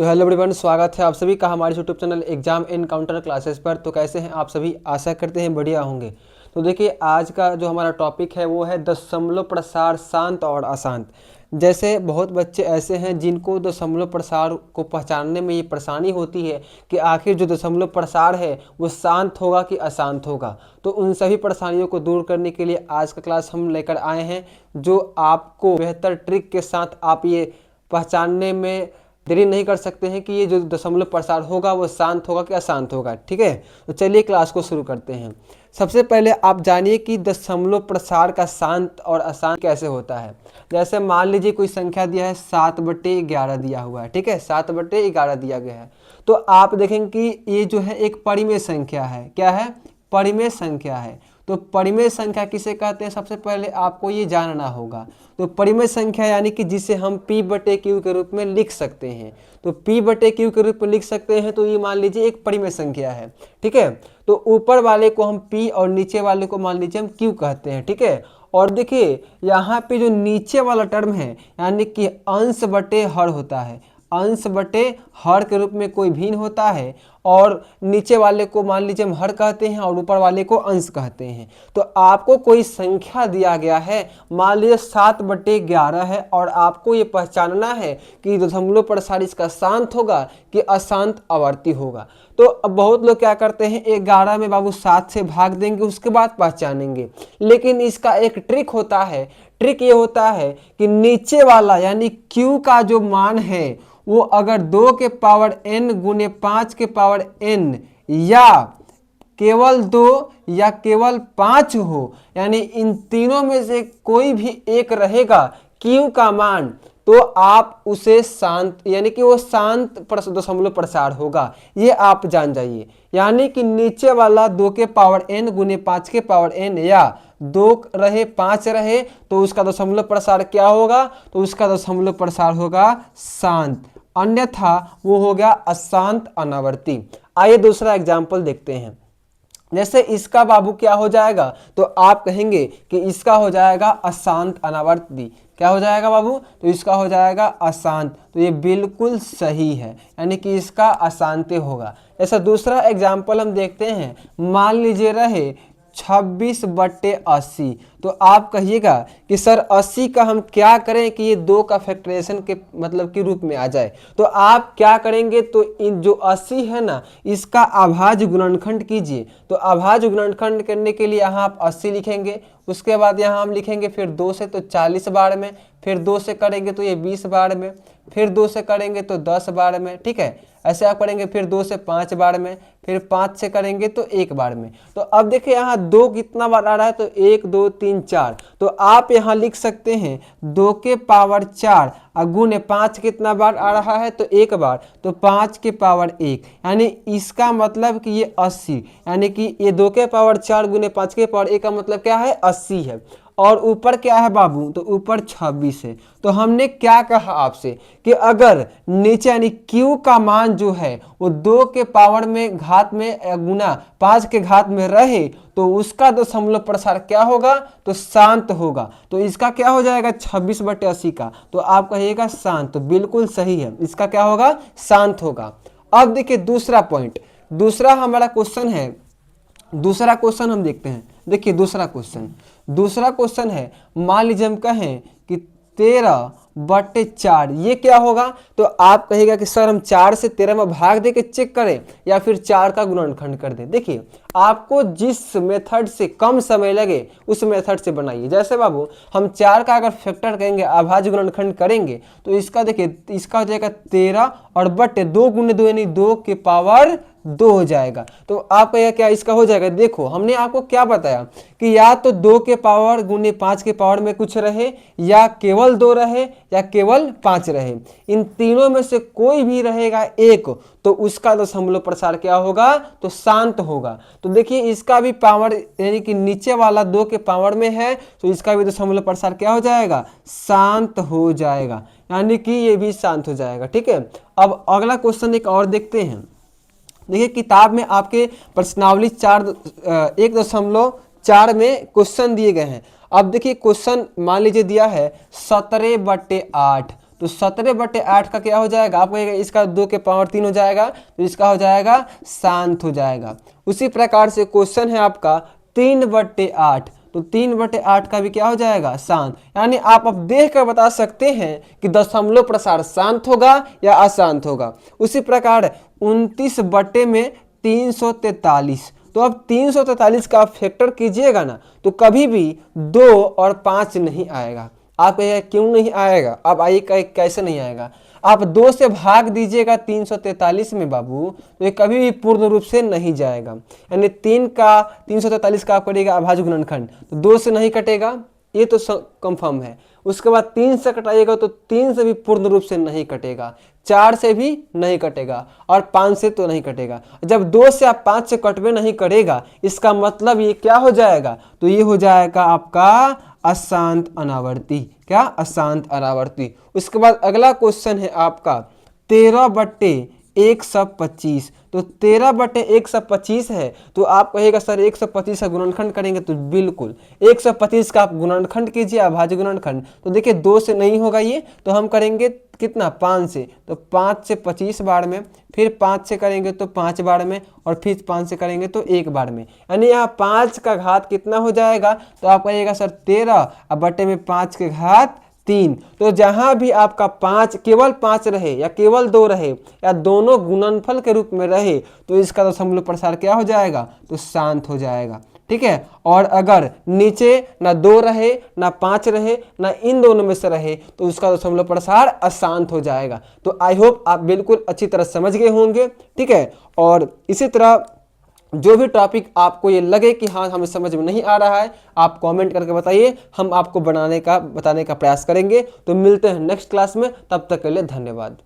तो hello everyone, स्वागत है आप सभी का हमारे YouTube channel exam encounter classes पर। तो कैसे हैं आप सभी? आशा करते हैं बढ़िया होंगे। तो देखिए, आज का जो हमारा टॉपिक है वो है दशमलव प्रसार शांत और अशांत। जैसे बहुत बच्चे ऐसे हैं जिनको दशमलव प्रसार को पहचानने में ये परेशानी होती है कि आखिर जो दशमलव प्रसार है वो शांत होगा कि अशांत होगा। तो उन सभी परेशानियों को दूर करने के लिए आज का क्लास हम लेकर आए हैं, जो आपको बेहतर ट्रिक के साथ आप ये पहचानने में देरी नहीं कर सकते हैं कि ये जो दशमलव प्रसार होगा वो शांत होगा कि अशांत होगा। ठीक है, तो चलिए क्लास को शुरू करते हैं। सबसे पहले आप जानिए कि दशमलव प्रसार का शांत और अशांत कैसे होता है। जैसे मान लीजिए कोई संख्या दिया है 7/11 दिया हुआ है। ठीक है, 7/11 दिया गया है। तो आप देखेंगे कि ये जो है एक परिमेय संख्या है। क्या है? परिमेय संख्या है। तो परिमेय संख्या किसे कहते हैं, सबसे पहले आपको ये जानना होगा। तो परिमेय संख्या यानी कि जिसे हम P/Q के रूप में लिख सकते हैं। तो P/Q के रूप में लिख सकते हैं, तो ये मान लीजिए एक परिमेय संख्या है। ठीक है, तो ऊपर वाले को हम P और नीचे वाले को मान लीजिए हम Q कहते हैं। ठीक है, और देखिए यहाँ पे जो नीचे वाला टर्म है यानी कि अंश बटे हर होता है। अंश बटे हर के रूप में कोई भिन्न होता है, और नीचे वाले को मान लीजिए हम हर कहते हैं और ऊपर वाले को अंश कहते हैं। तो आपको कोई संख्या दिया गया है, मान लीजिए 7/11 है, और आपको ये पहचानना है कि दशमलव प्रसार इसका शांत होगा कि अशांत आवर्ती होगा। तो अब बहुत लोग क्या करते हैं, 11 में बाबू 7 से भाग देंगे, उसके बाद पहचानेंगे। लेकिन इसका एक ट्रिक होता है। ट्रिक ये होता है कि नीचे वाला यानी Q का जो मान है वो अगर 2 के पावर n गुने 5 के पावर n या केवल 2 या केवल 5 हो, यानी इन तीनों में से कोई भी एक रहेगा Q का मान, तो आप उसे शांत यानी कि वो शांत दशमलव प्रसार होगा। ये आप जान जाइए। यानी कि नीचे वाला 2 के पावर n गुने 5 के पावर n या 2 रहे 5 रहे, तो उसका दशमलव प्रसार क्या होगा? तो उसका दशमलव प्रसार होगा शांत, अन्यथा वो हो गया अशांत अनावर्ती। आइए दूसरा एग्जाम्पल देखते हैं। जैसे इसका बाबू क्या हो जाएगा, तो आप कहेंगे कि इसका हो जाएगा अशांत अनावर्ती। क्या हो जाएगा बाबू? तो इसका हो जाएगा अशांत। तो ये बिल्कुल सही है, यानी कि इसका अशांत होगा। ऐसा दूसरा एग्जाम्पल हम देखते हैं। मान लीजिए रहे 26/80। तो आप कहिएगा कि सर 80 का हम क्या करें कि ये 2 का फैक्टराइजेशन के मतलब के रूप में आ जाए। तो आप क्या करेंगे, तो इन जो 80 है ना, इसका अभाज्य गुणनखंड कीजिए। तो अभाज्य गुणनखंड करने के लिए यहाँ आप 80 लिखेंगे, उसके बाद यहाँ हम लिखेंगे फिर 2 से तो 40 बार में, फिर 2 से करेंगे तो ये 20 बार में, फिर 2 से करेंगे तो 10 बार में। ठीक है, ऐसे आप करेंगे, फिर 2 से 5 बार में, फिर 5 से करेंगे तो 1 बार में। तो अब देखिए यहाँ 2 कितना बार आ रहा है, तो 1 2 3 4। तो आप यहाँ लिख सकते हैं 2 के पावर 4 गुने 5 कितना बार आ रहा है, तो 1 बार, तो 5 के पावर 1, यानी इसका मतलब कि ये 80, यानी कि ये 2 के पावर 4 गुने 5 के पावर 1 का मतलब क्या है, 80 है। और ऊपर क्या है बाबू, तो ऊपर 26 है। तो हमने क्या कहा आपसे कि अगर नीचे यानी Q का मान जो है वो 2 के पावर में घात में गुना 5 के घात में रहे, तो उसका दशमलव प्रसार क्या होगा, तो शांत होगा। तो इसका क्या हो जाएगा, 26/80 का। तो आप कहिएगा शांत। तो बिल्कुल सही है, इसका क्या होगा, शांत होगा। अब देखिए दूसरा पॉइंट, दूसरा हमारा क्वेश्चन है। दूसरा क्वेश्चन हम देखते हैं। देखिए दूसरा क्वेश्चन है, मान लीजिए हम कहें कि 13/4, ये क्या होगा? तो आप कहेगा कि सर हम 4 से 13 में भाग दे के चेक करें या फिर 4 का गुणनखंड कर दें। देखिए आपको जिस मेथड से कम समय लगे उस मेथड से बनाइए। जैसे बाबू हम 4 का अगर फैक्टर करेंगे, अभाज्य गुणनखंड करेंगे, तो इसका देखिए इसका हो जाएगा 13 और बटे 2 गुने 2 यानी 2 के पावर 2 हो जाएगा। तो आप कहेगा क्या इसका हो जाएगा? देखो हमने आपको क्या बताया कि या तो 2 के पावर गुने 5 के पावर में कुछ रहे, या केवल 2 रहे, या केवल 5 रहे। इन तीनों में से कोई भी रहेगा एक, तो उसका दशमलव प्रसार क्या होगा, तो शांत होगा। तो देखिए इसका भी पावर यानी कि नीचे वाला 2 के पावर में है, तो इसका भी दशमलव प्रसार क्या हो जाएगा, शांत हो जाएगा, यानी कि ये भी शांत हो जाएगा। ठीक है, अब अगला क्वेश्चन एक और देखते हैं। देखिए किताब में आपके प्रश्नावली 1.4 में क्वेश्चन दिए गए हैं। अब देखिए क्वेश्चन मान लीजिए दिया है 17/8। तो 17/8 का क्या हो जाएगा, आप कहेगा इसका 2 के पावर 3 हो जाएगा, तो इसका हो जाएगा शांत हो जाएगा। उसी प्रकार से क्वेश्चन है आपका 3/8, तो 3/8 का भी क्या हो जाएगा, शांत। यानी आप अब देख कर बता सकते हैं कि दशमलव प्रसार शांत होगा या अशांत होगा। उसी प्रकार 29/343, तो अब 343 का आप फैक्टर कीजिएगा ना, तो कभी भी 2 और 5 नहीं आएगा। आप कहिएगा क्यों नहीं आएगा, अब आइए कैसे नहीं आएगा। आप 2 से भाग दीजिएगा 343 में बाबू, तो ये कभी भी पूर्ण रूप से नहीं जाएगा। यानी 343 का आप करिएगा अभाज्य गुणनखंड, तो 2 से नहीं कटेगा, ये तो कंफर्म है। उसके बाद 3 से कटाइएगा तो 3 से भी पूर्ण रूप से नहीं कटेगा, 4 से भी नहीं कटेगा और 5 से तो नहीं कटेगा। जब 2 से आप 5 से कटवे नहीं करेगा, इसका मतलब ये क्या हो जाएगा, तो ये हो जाएगा आपका अशांत अनावर्ती। क्या, अशांत अनावर्ती। उसके बाद अगला क्वेश्चन है आपका 13/125, तो 13/125 है, तो आप कहेगा सर 125 का गुणनखंड करेंगे, तो बिल्कुल 125 का आप गुणनखंड कीजिए अभाज्य गुणनखंड। तो देखिए 2 से नहीं होगा ये, तो हम करेंगे कितना, 5 से, तो 5 से 25 बार में, फिर 5 से करेंगे तो 5 बार में, और फिर 5 से करेंगे तो 1 बार में। यानी यहाँ 5 का घात कितना हो जाएगा, तो आप कहिएगा सर 13 अब बटे में 5 के घात 3। तो जहां भी आपका 5 केवल 5 रहे या केवल 2 रहे या दोनों गुणनफल के रूप में रहे, तो इसका दशमलव प्रसार क्या हो जाएगा, तो शांत हो जाएगा। ठीक है। और अगर नीचे ना 2 रहे ना 5 रहे ना इन दोनों में से रहे, तो उसका दशमलव प्रसार अशांत हो जाएगा। तो आई होप आप बिल्कुल अच्छी तरह समझ गए होंगे। ठीक है। और इसी तरह जो भी टॉपिक आपको ये लगे कि हाँ हमें समझ में नहीं आ रहा है, आप कमेंट करके बताइए, हम आपको बताने का प्रयास करेंगे। तो मिलते हैं नेक्स्ट क्लास में, तब तक के लिए धन्यवाद।